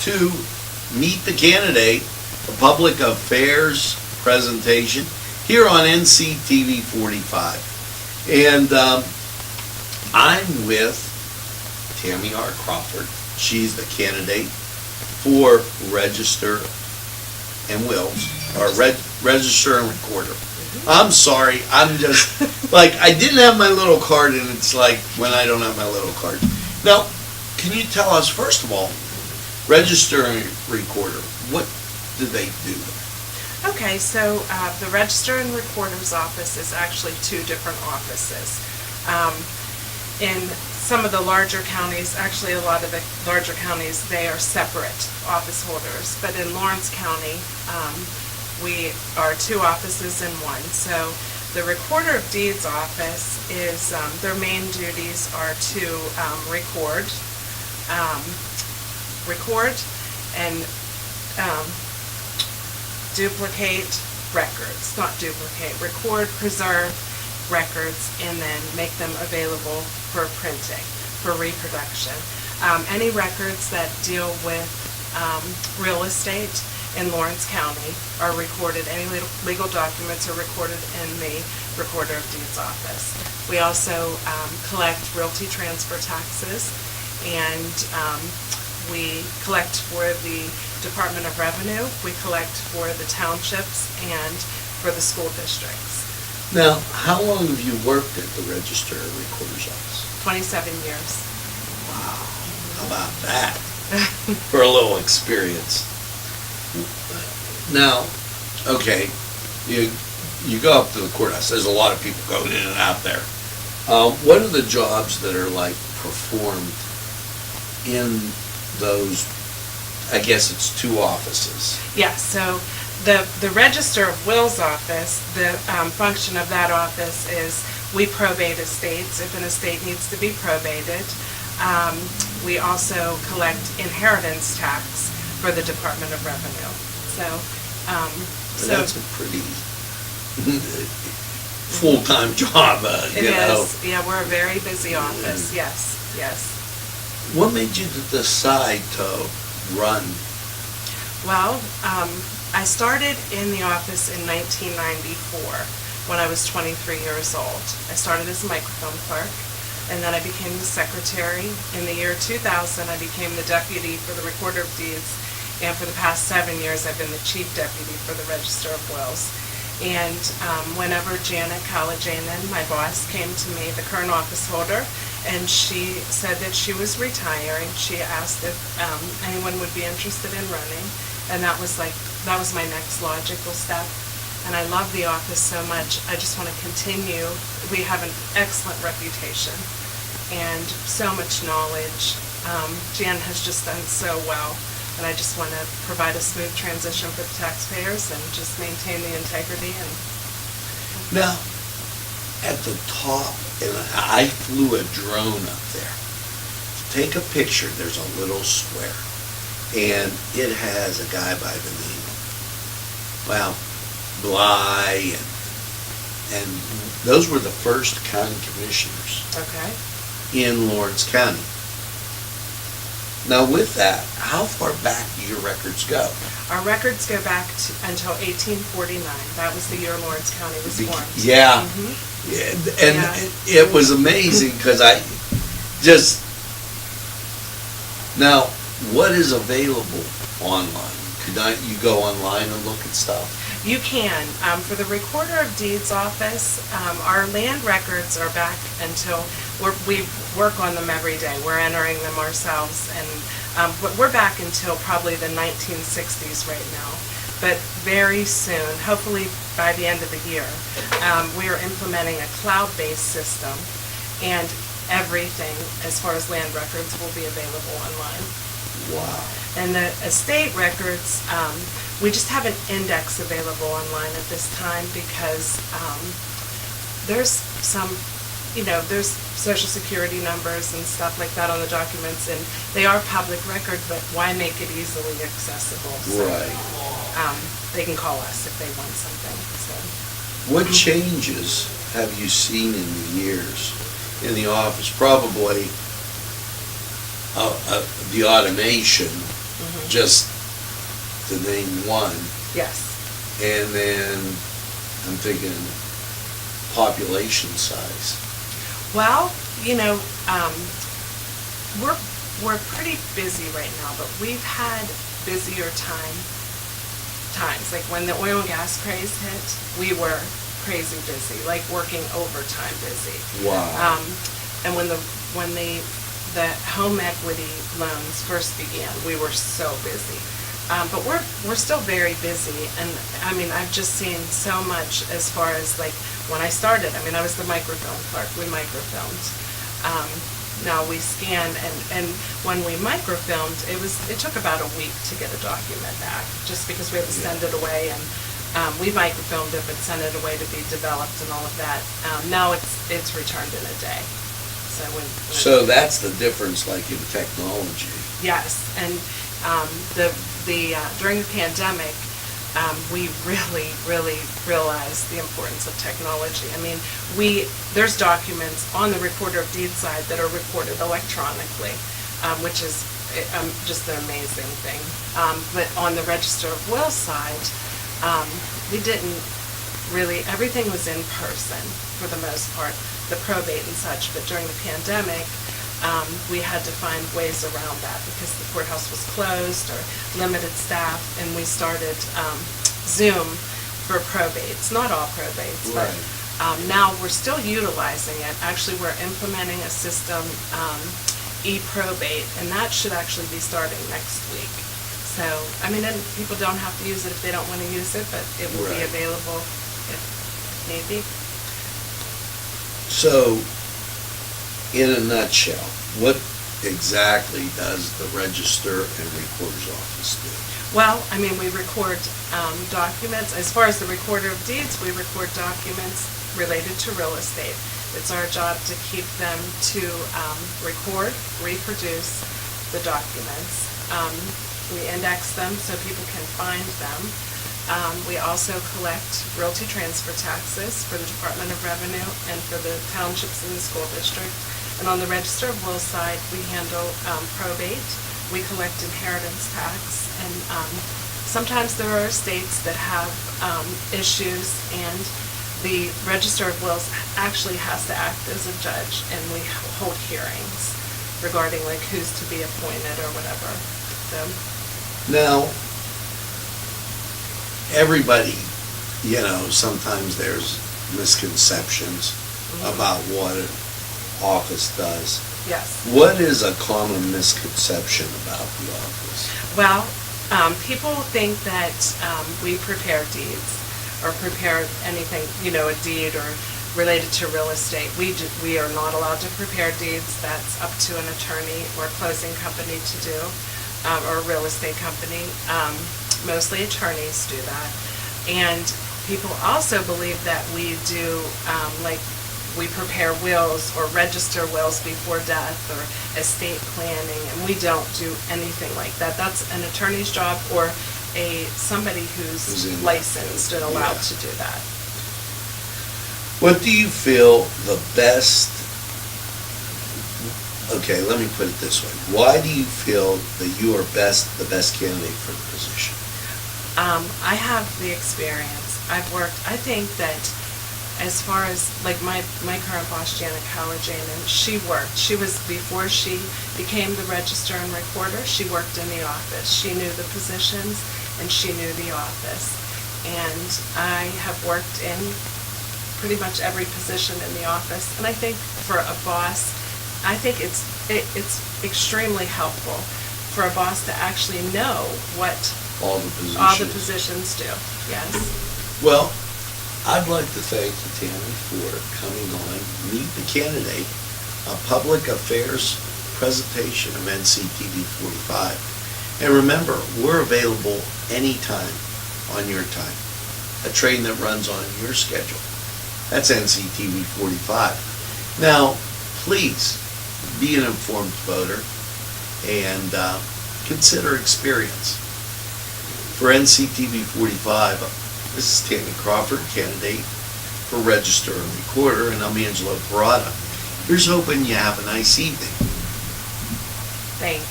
to Meet the Candidate, a public affairs presentation here on NCTV45. And I'm with Tammy R. Crawford. She's the candidate for Register and Wills, or Register and Recorder. I'm sorry, I'm just, like, I didn't have my little card, and it's like when I don't have my little card. Now, can you tell us, first of all, Register and Recorder, what do they do? Okay, so the Register and Recorder's office is actually two different offices. In some of the larger counties, actually a lot of the larger counties, they are separate office holders. But in Lawrence County, we are two offices in one. So the Recorder of Deeds office is, their main duties are to record and duplicate records, not duplicate, record, preserve records, and then make them available for printing, for reproduction. Any records that deal with real estate in Lawrence County are recorded. Any legal documents are recorded in the Recorder of Deeds office. We also collect realty transfer taxes, and we collect for the Department of Revenue, we collect for the townships, and for the school districts. Now, how long have you worked at the Register and Recorder's office? 27 years. Wow, how about that? For a little experience. Now, okay, you go up to the courthouse. There's a lot of people going in and out there. What are the jobs that are like performed in those, I guess it's two offices? Yeah, so the Register of Wills office, the function of that office is we probate estates if an estate needs to be probated. We also collect inheritance tax for the Department of Revenue. So that's a pretty full-time job, it you know. is. Yeah, we're a very busy office. Yes, yes. What made you decide to run? Well, I started in the office in 1994 when I was 23 years old. I started as a microfilm clerk, and then I became the secretary. In the year 2000, I became the deputy for the Recorder of Deeds, and for the past 7 years, I've been the chief deputy for the Register of Wills. And whenever Janet Kallajanen, my boss, came to me, the current office holder, and she said that she was retiring, she asked if anyone would be interested in running, and that was my next logical step. And I love the office so much. I just want to continue. We have an excellent reputation and so much knowledge. Jan has just done so well, and I just want to provide a smooth transition for the taxpayers and just maintain the integrity. And now, at the top, and I flew a drone up there. Take a picture. There's a little square, and it has a guy by the name, well, Bly, and those were the first county commissioners. Okay. In Lawrence County. Now, with that, how far back do your records go? Our records go back until 1849. That was the year Lawrence County was formed. Yeah. Mm-hmm. Yeah. And it was amazing because I just... Now, what is available online? Could you go online and look at stuff? You can. For the Recorder of Deeds office, our land records are back until we work on them every day. We're entering them ourselves, and but we're back until probably the 1960s right now. But very soon, hopefully by the end of the year, we are implementing a cloud-based system, and everything as far as land records will be available online. Wow. And the estate records, we just have an index available online at this time because there's some, there's social security numbers and stuff like that on the documents, and they are public record, but why make it easily accessible? So, right. They can call us if they want something. So. What changes have you seen in the years in the office? Probably the automation just to name one. Yes. And then I'm thinking population size. Well, we're pretty busy right now, but we've had busier times. Like when the oil and gas craze hit, we were crazy busy, like working overtime busy. Wow. And when the home equity loans first began, we were so busy. But we're still very busy, and I mean, I've just seen so much as far as like when I started. I mean, I was the microfilm clerk. We microfilmed. Now we scanned, and when we microfilmed, it took about a week to get a document back, just because we had to send it away, and we microfilmed it, but sent it away to be developed and all of that. Now it's returned in a day. So that's the difference, like in technology. Yes, and during the pandemic, we really realized the importance of technology. I mean, there's documents on the recorder of deeds side that are recorded electronically, which is just an amazing thing. But on the register of wills side, we didn't really, everything was in person for the most part, the probate and such, but during the pandemic, we had to find ways around that because the courthouse was closed or limited staff, and we started Zoom for probates. Not all probates, right. But now we're still utilizing it. Actually, we're implementing a system, e-probate, and that should actually be starting next week. So, I mean, and people don't have to use it if they don't want to use it, but it will be available if need be. So, in a nutshell, what exactly does the Register and Recorder's Office do? Well, I mean, we record documents. As far as the Recorder of Deeds, we record documents related to real estate. It's our job to keep them to record, reproduce the documents. We index them so people can find them. We also collect realty transfer taxes for the Department of Revenue and for the townships in the school district. And on the Register of Wills side, we handle probate. We collect inheritance tax. And sometimes there are estates that have issues, and the Register of Wills actually has to act as a judge, and we hold hearings regarding like who's to be appointed or whatever. So. Now, everybody, sometimes there's misconceptions about what an office does. Yes. What is a common misconception about the office? Well, people think that we prepare deeds or prepare anything, a deed or related to real estate. We are not allowed to prepare deeds. That's up to an attorney or a closing company to do, or a real estate company. Mostly attorneys do that. And people also believe that we do, we prepare wills or register wills before death or estate planning, and we don't do anything like that. That's an attorney's job or somebody who's licensed and allowed to do that. What do you feel the best, okay, let me put it this way. Why do you feel that you are the best candidate for the position? I have the experience. I think that as far as like my current boss, Janet Cowler-Janin, she was, before she became the Register and Recorder, she worked in the office. She knew the positions and she knew the office. And I have worked in pretty much every position in the office. And I think for a boss, I think it's extremely helpful for a boss to actually know what all the positions do. Yes. Well, I'd like to thank you, Tammy, for coming on, Meet the Candidate, a public affairs presentation of NCTV45. And remember, we're available anytime on your time. A train that runs on your schedule. That's NCTV45. Now, please be an informed voter and consider experience. For NCTV45, this is Tammy Crawford, candidate for Register and Recorder, and I'm Angelo Parada. Here's hoping you have a nice evening. Thank you.